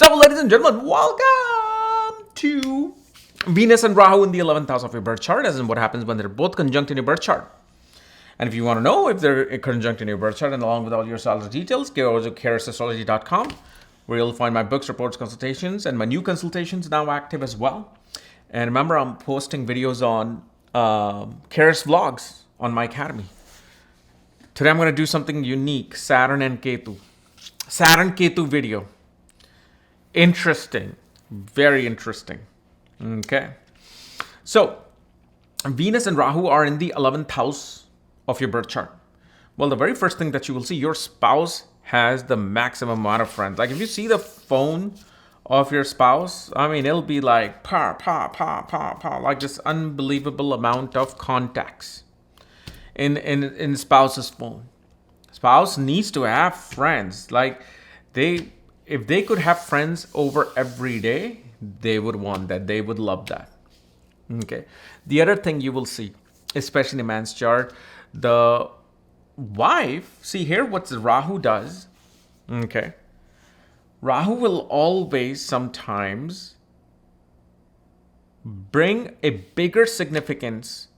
So, ladies and gentlemen, welcome to Venus and Rahu in the 11th house of your birth chart, as in what happens when they're both conjunct in your birth chart. And if you want to know if they're conjunct in your birth chart and along with all your astrology details, go over to karasastrology.com, where you'll find my books, reports, consultations, and my new consultations now active as well. And remember, I'm posting videos on Karas Vlogs on my academy. Today I'm going to do something unique, Saturn and Ketu. Saturn Ketu video. Interesting. Very interesting. Okay. So, Venus and Rahu are in the 11th house of your birth chart. Well, the very first thing that you will see, your spouse has the maximum amount of friends. Like if you see the phone of your spouse, I mean, it'll be like like this unbelievable amount of contacts in spouse's phone. Spouse needs to have friends. Like if they could have friends over every day, they would want that. They would love that. Okay. The other thing you will see, especially in a man's chart, the wife, see here what Rahu does. Okay. Rahu will always sometimes bring a bigger significance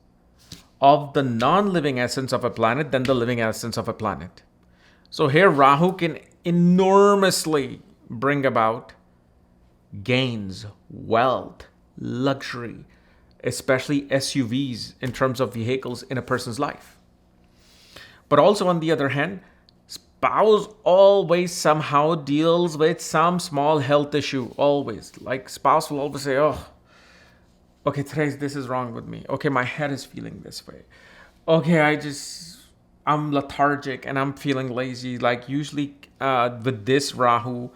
of the non-living essence of a planet than the living essence of a planet. So here Rahu can enormously bring about gains, wealth, luxury, especially SUVs in terms of vehicles in a person's life. But also on the other hand, spouse always somehow deals with some small health issue, always. Like spouse will always say, oh, okay, this is wrong with me. Okay, my head is feeling this way. Okay, I'm lethargic and I'm feeling lazy. Like usually with this Rahu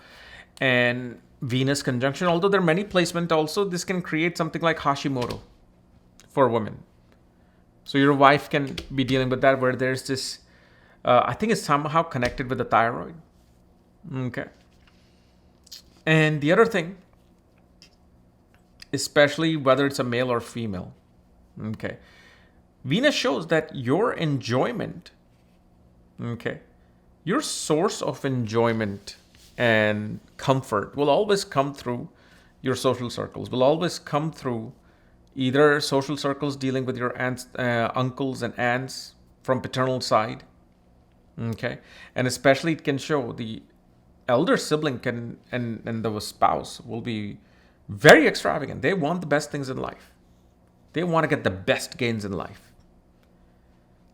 and Venus conjunction, although there are many placements also, this can create something like Hashimoto for women. So your wife can be dealing with that where there's this, I think it's somehow connected with the thyroid. Okay. And the other thing, especially whether it's a male or female, okay, Venus shows that your enjoyment, okay, your source of enjoyment and comfort will always come through your social circles, will always come through either social circles dealing with your aunts, uncles and aunts from paternal side, okay, and especially it can show the elder sibling and the spouse will be very extravagant. They want the best things in life. They want to get the best gains in life.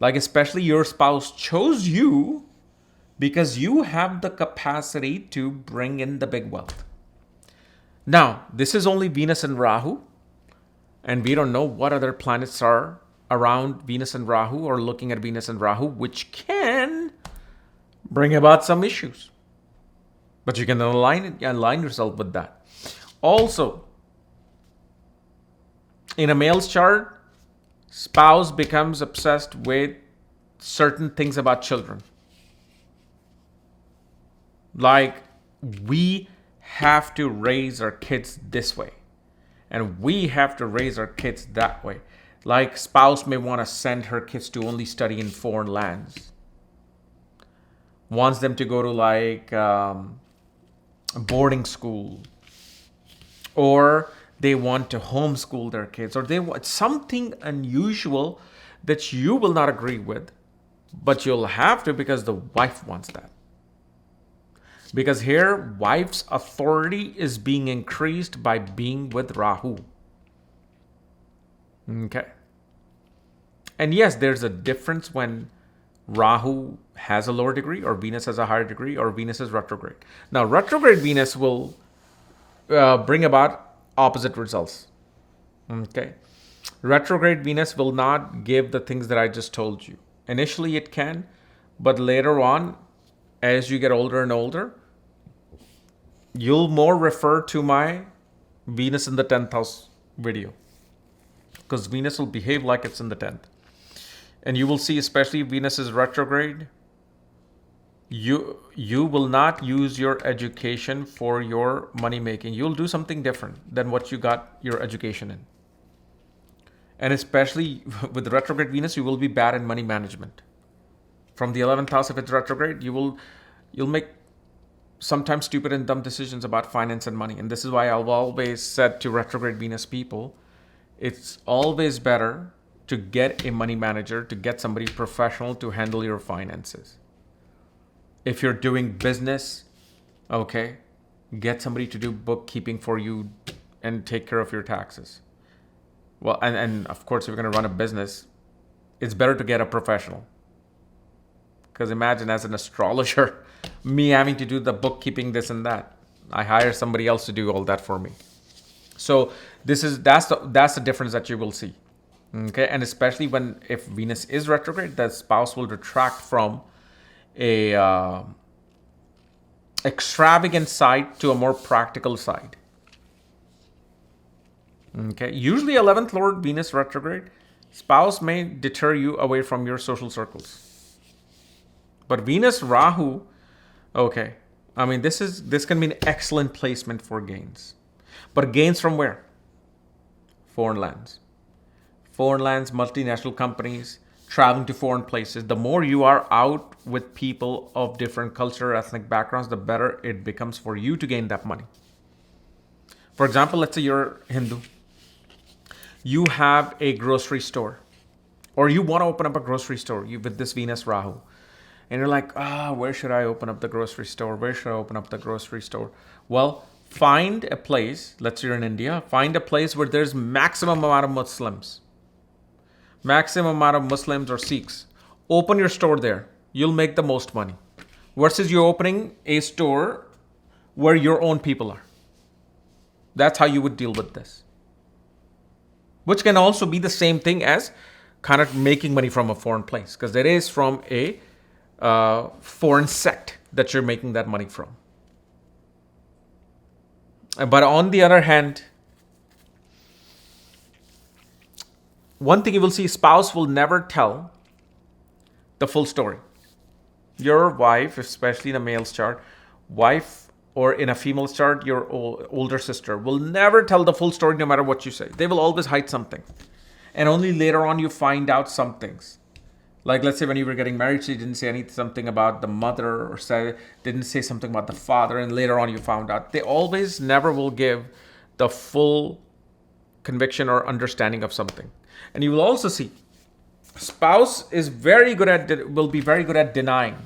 Like especially your spouse chose you because you have the capacity to bring in the big wealth. Now, this is only Venus and Rahu, and we don't know what other planets are around Venus and Rahu or looking at Venus and Rahu, which can bring about some issues. But you can align yourself with that. Also, in a male's chart, spouse becomes obsessed with certain things about children. Like, we have to raise our kids this way. And we have to raise our kids that way. Like, spouse may want to send her kids to only study in foreign lands. Wants them to go to like boarding school. Or they want to homeschool their kids. Or they want something unusual that you will not agree with. But you'll have to because the wife wants that. Because here, wife's authority is being increased by being with Rahu. Okay. And yes, there's a difference when Rahu has a lower degree or Venus has a higher degree or Venus is retrograde. Now, retrograde Venus will bring about opposite results. Okay. Retrograde Venus will not give the things that I just told you. Initially, it can, but later on, as you get older and older, you'll more refer to my Venus in the 10th house video. Because Venus will behave like it's in the 10th. And you will see, especially if Venus is retrograde, you will not use your education for your money making. You'll do something different than what you got your education in. And especially with retrograde Venus, you will be bad in money management. From the 11th house, if it's retrograde, you'll make sometimes stupid and dumb decisions about finance and money. And this is why I've always said to retrograde Venus people, it's always better to get a money manager, to get somebody professional to handle your finances. If you're doing business, okay, get somebody to do bookkeeping for you and take care of your taxes. Well, and of course, if you're going to run a business, it's better to get a professional. Because imagine as an astrologer, me having to do the bookkeeping, this and that. I hire somebody else to do all that for me. So that's the difference that you will see. Okay, and especially if Venus is retrograde, the spouse will retract from a extravagant side to a more practical side. Okay, usually 11th Lord Venus retrograde, spouse may deter you away from your social circles. But Venus-Rahu, okay, I mean, this can be an excellent placement for gains. But gains from where? Foreign lands. Foreign lands, multinational companies, traveling to foreign places. The more you are out with people of different culture, ethnic backgrounds, the better it becomes for you to gain that money. For example, let's say you're Hindu. You have a grocery store, or you want to open up a grocery store with this Venus-Rahu. And you're like, where should I open up the grocery store? Where should I open up the grocery store? Well, find a place, let's say you're in India, find a place where there's maximum amount of Muslims. Maximum amount of Muslims or Sikhs. Open your store there. You'll make the most money. Versus you opening a store where your own people are. That's how you would deal with this. Which can also be the same thing as kind of making money from a foreign place. Because it is from a foreign sect that you're making that money from. But on the other hand, one thing you will see, spouse will never tell the full story. Your wife, especially in a male's chart, wife or in a female's chart, your older sister will never tell the full story no matter what you say. They will always hide something. And only later on you find out some things. Like let's say when you were getting married, she didn't say something about the mother or didn't say something about the father, and later on you found out. They always never will give the full conviction or understanding of something. And you will also see spouse will be very good at denying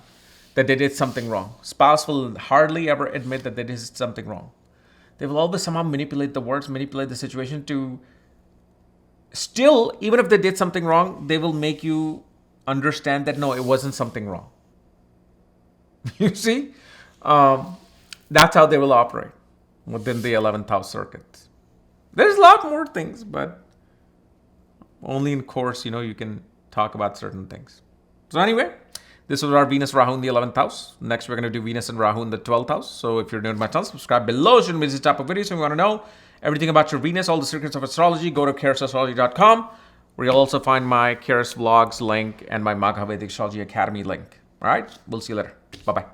that they did something wrong. Spouse will hardly ever admit that they did something wrong. They will always somehow manipulate the words, manipulate the situation to still, even if they did something wrong, they will make you understand that no, it wasn't something wrong. You see? That's how they will operate within the 11th house circuit. There's a lot more things, but only in course, you can talk about certain things. So anyway, this was our Venus-Rahu in the 11th house. Next, we're going to do Venus and Rahu in the 12th house. So if you're new to my channel, subscribe below. Shouldn't miss this type of videos. If you want to know everything about your Venus, all the secrets of astrology, go to karasastrology.com, where you'll also find my Karas Vlogs link and my Magha Vedic Astrology Academy link. All right, we'll see you later. Bye-bye.